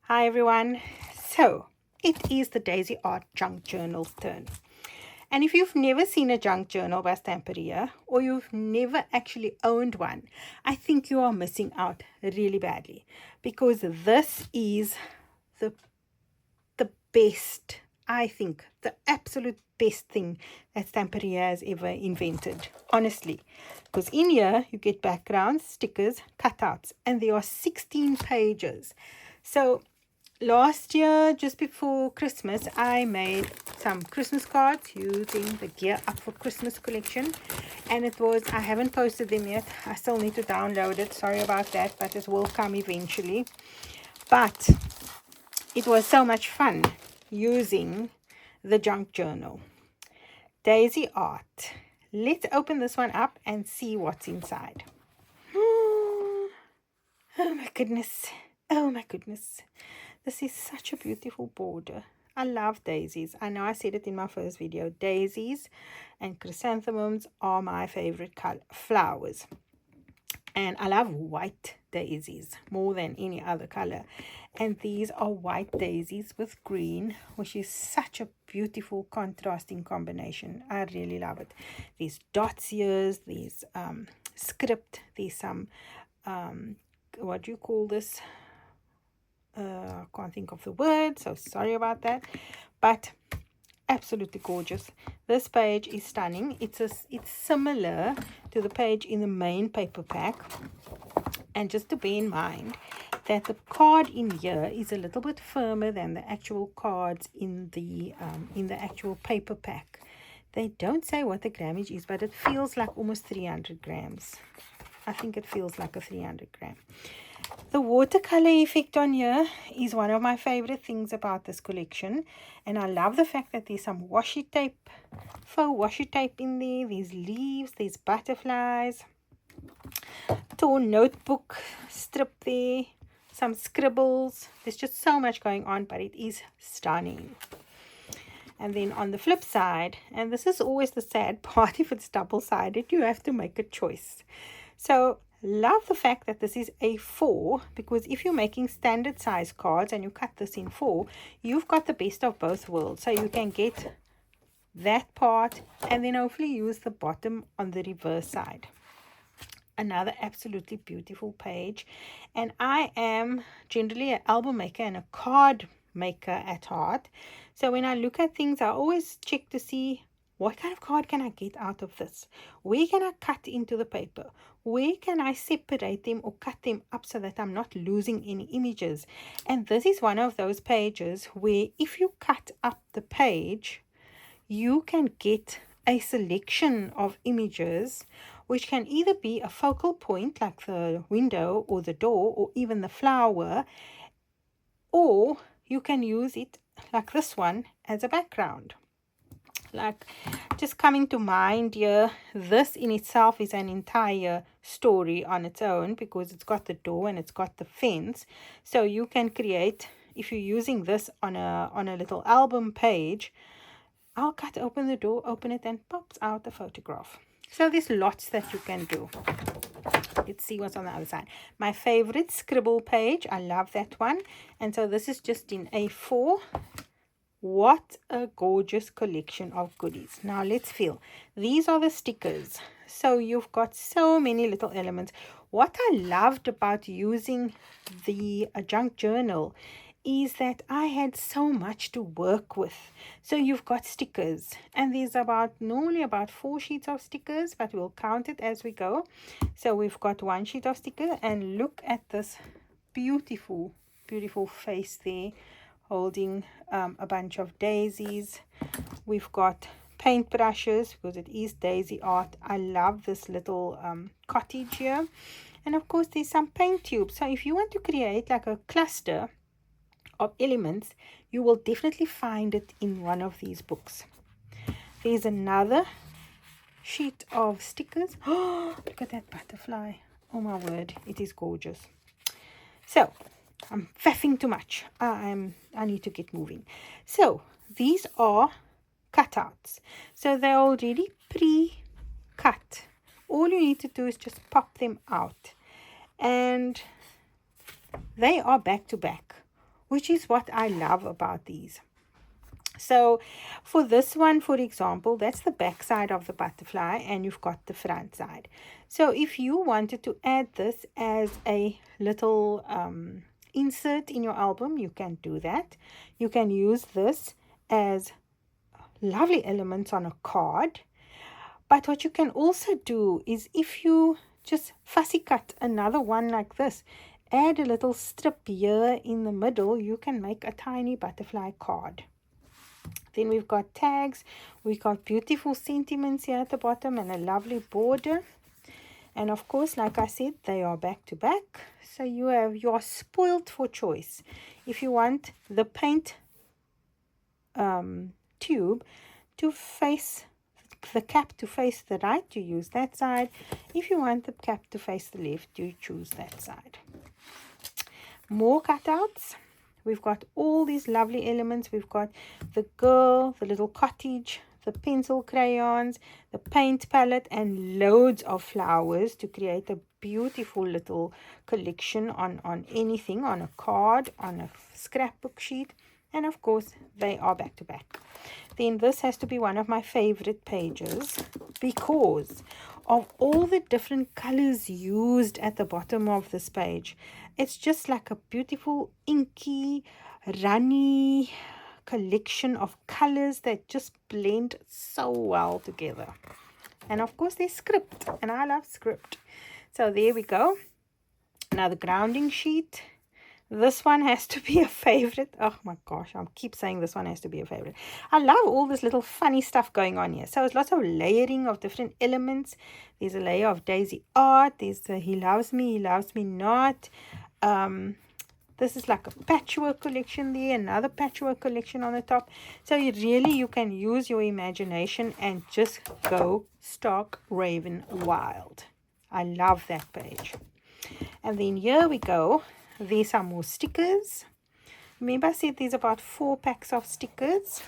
Hi everyone. So it is the Daisy Art Junk Journal's turn. And if you've never seen a junk journal by Stamperia, or you've never actually owned one, I think you are missing out really badly, because this is the the best, I think, the absolute best thing that Stamperia has ever invented, honestly. Because in here, you get backgrounds, stickers, cutouts, and there are 16 pages. So last year, just before Christmas, I made some Christmas cards using the Gear Up for Christmas collection. And I haven't posted them yet. I still need to download it. Sorry about that, but it will come eventually. But it was so much fun using the junk journal. Daisy Art. Let's open this one up and see what's inside. Oh my goodness. Oh my goodness. This is such a beautiful border. I love daisies. I know I said it in my first video. Daisies and chrysanthemums are my favorite flowers. And I love white daisies more than any other color. And these are white daisies with green, which is such a beautiful contrasting combination. I really love it. These dots here, these script, there's some, what do you call this? I can't think of the word, so sorry about that. But absolutely gorgeous. This page is stunning. It's similar to the page in the main paper pack. And just to bear in mind that the card in here is a little bit firmer than the actual cards in the actual paper pack. They don't say what the grammage is, but it feels like almost 300 grams. I think it feels like a 300 gram. The watercolor effect on here is one of my favorite things about this collection, and I love the fact that there's some washi tape, faux washi tape in there. These leaves, these butterflies, torn notebook strip there, some scribbles. There's just so much going on, but it is stunning. And then on the flip side, and this is always the sad part, if it's double-sided, you have to make a choice. So love the fact that this is A4, because if you're making standard size cards and you cut this in 4, you've got the best of both worlds. So you can get that part and then hopefully use the bottom on the reverse side. Another absolutely beautiful page. And I am generally an album maker and a card maker at heart. So when I look at things, I always check to see what kind of card can I get out of this? Where can I cut into the paper? Where can I separate them or cut them up so that I'm not losing any images? And this is one of those pages where if you cut up the page, you can get a selection of images which can either be a focal point like the window or the door or even the flower, or you can use it like this one as a background. Like, just coming to mind here, this in itself is an entire story on its own, because it's got the door and it's got the fence. So you can create, if you're using this on a little album page, I'll cut open the door, open it, and pops out a photograph. So there's lots that you can do. Let's see what's on the other side. My favorite scribble page, I love that one. And so this is just in A4. What a gorgeous collection of goodies. Now let's feel. These are the stickers. So you've got so many little elements. What I loved about using the junk journal is that I had so much to work with. So you've got stickers, and there's normally about 4 sheets of stickers, but we'll count it as we go. So we've got 1 sheet of sticker, and look at this beautiful, beautiful face there, holding a bunch of daisies. We've got paint brushes, because it is daisy art. I love this little cottage here. And of course there's some paint tubes. So if you want to create like a cluster of elements, you will definitely find it in one of these books. There's another sheet of stickers. Oh, look at that butterfly. Oh my word, it is gorgeous. So I'm faffing too much. I need to get moving. So these are cutouts. So they're already pre-cut. All you need to do is just pop them out. And they are back to back. which is what I love about these. So for this one, for example, that's the back side of the butterfly, and you've got the front side. So if you wanted to add this as a little insert in your album, you can do that. You can use this as lovely elements on a card. But what you can also do is, if you just fussy cut another one like this, add a little strip here in the middle, you can make a tiny butterfly card. Then we've got tags, we've got beautiful sentiments here at the bottom and a lovely border. And of course, like I said, they are back to back. So you are spoiled for choice. If you want the paint tube to face the cap to face the right, you use that side. If you want the cap to face the left, you choose that side. More cutouts. We've got all these lovely elements. We've got the girl, the little cottage, the pencil crayons, the paint palette, and loads of flowers to create a beautiful little collection on anything, on a card, on a scrapbook sheet. And of course, they are back to back. Then this has to be one of my favorite pages because of all the different colors used at the bottom of this page. It's just like a beautiful inky, runny collection of colors that just blend so well together. And of course, there's script, and I love script. So there we go. Now the grounding sheet. This one has to be a favorite. Oh my gosh, I keep saying this one has to be a favorite. I love all this little funny stuff going on here. So it's lots of layering of different elements. There's a layer of Daisy art. There's the he loves me not. This is like a patchwork collection there, another patchwork collection on the top. So you can use your imagination and just go stark raving wild. I love that page. And then here we go. There's some more stickers. Remember I said there's about 4 packs of stickers.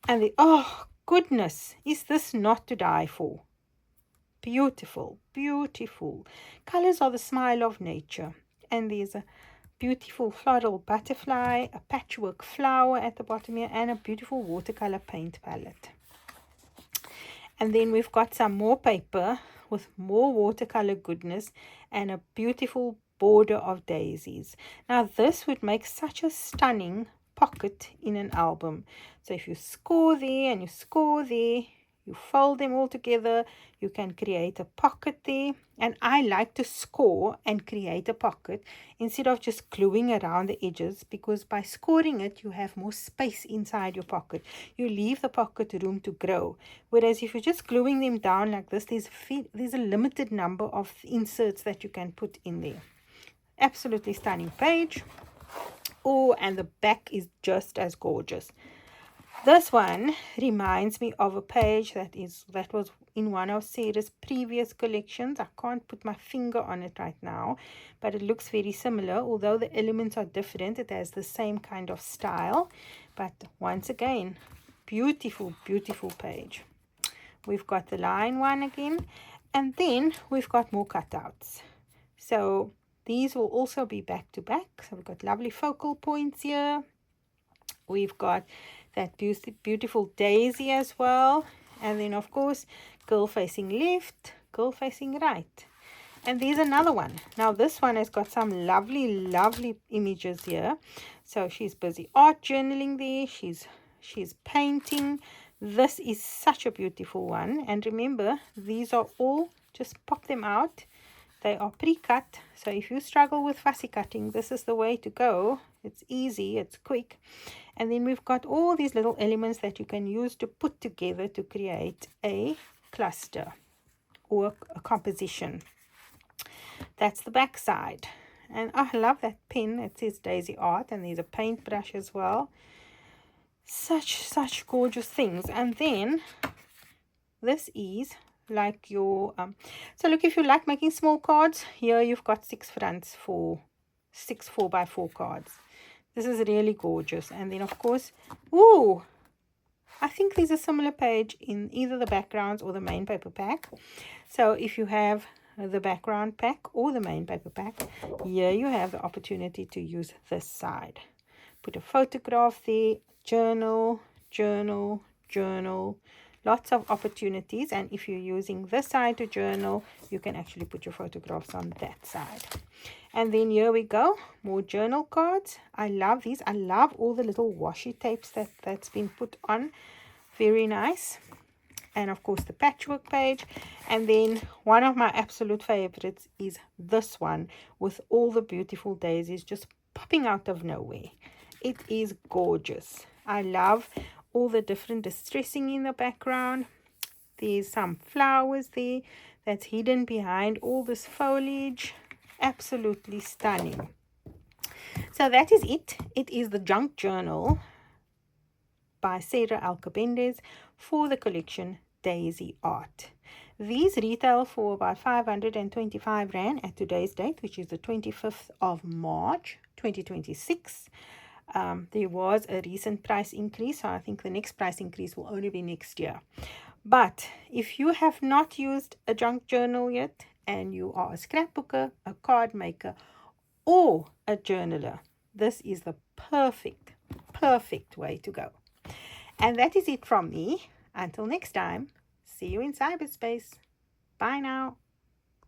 And oh goodness, is this not to die for? Beautiful, beautiful. Colors are the smile of nature. And there's a beautiful floral butterfly, a patchwork flower at the bottom here, and a beautiful watercolor paint palette. And then we've got some more paper with more watercolor goodness and a beautiful border of daisies. Now this would make such a stunning pocket in an album. So if you score there and you score there, you fold them all together, you can create a pocket there. And I like to score and create a pocket instead of just gluing around the edges, because by scoring it, you have more space inside your pocket. You leave the pocket room to grow. Whereas if you're just gluing them down like this, there's a limited number of inserts that you can put in there. Absolutely stunning page. Oh, and the back is just as gorgeous. This one reminds me of a page that was in one of Sarah's previous collections. I can't put my finger on it right now, but it looks very similar. Although the elements are different, it has the same kind of style. But once again, beautiful, beautiful page. We've got the line one again, and then we've got more cutouts. So these will also be back to back. So we've got lovely focal points here. We've got that beautiful daisy as well. And then, of course, girl facing left, girl facing right. And there's another one. Now, this one has got some lovely, lovely images here. So she's busy art journaling there. She's painting. This is such a beautiful one. And remember, these are all, just pop them out. They are pre-cut. So if you struggle with fussy cutting, this is the way to go. It's easy, it's quick. And then we've got all these little elements that you can use to put together to create a cluster or a composition. That's the back side. And I love that pen. It says Daisy Art, and there's a paintbrush as well. Such gorgeous things. And then this is like your so look, if you like making small cards, here you've got 6 fronts for 6 4x4 cards. This is really gorgeous. And then, of course, ooh, I think there's a similar page in either the backgrounds or the main paper pack. So if you have the background pack or the main paper pack, here you have the opportunity to use this side. Put a photograph there, journal, journal, journal, lots of opportunities. And if you're using this side to journal, you can actually put your photographs on that side. And then here we go, more journal cards. I love these. I love all the little washi tapes that's been put on. Very nice. And of course the patchwork page. And then one of my absolute favorites is this one with all the beautiful daisies just popping out of nowhere. It is gorgeous. I love all the different distressing in the background. There's some flowers there that's hidden behind all this foliage. Absolutely stunning. So that is it. It is the Junk Journal by Sarah Alcabendez for the collection Daisy Art. These retail for about 525 Rand at today's date, which is the 25th of March 2026. There was a recent price increase, so I think the next price increase will only be next year. But if you have not used a junk journal yet, and you are a scrapbooker, a card maker, or a journaler, this is the perfect way to go. And that is it from me. Until next time, see you in cyberspace. Bye now.